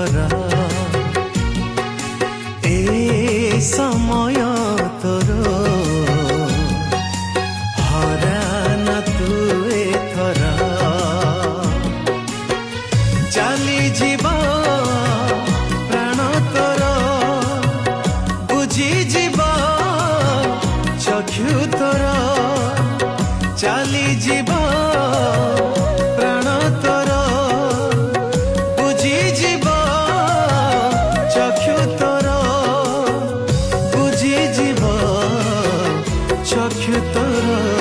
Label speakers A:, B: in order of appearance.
A: ধরা এ সময় তোর হরানা তু এথরা চালি যাব প্রাণ তোর বুঝি যাব চক্ষু তোর চালি যাব প্রাণ তোর বুঝি যাব চক্ষু তোর বুঝি যাব চক্ষু তোর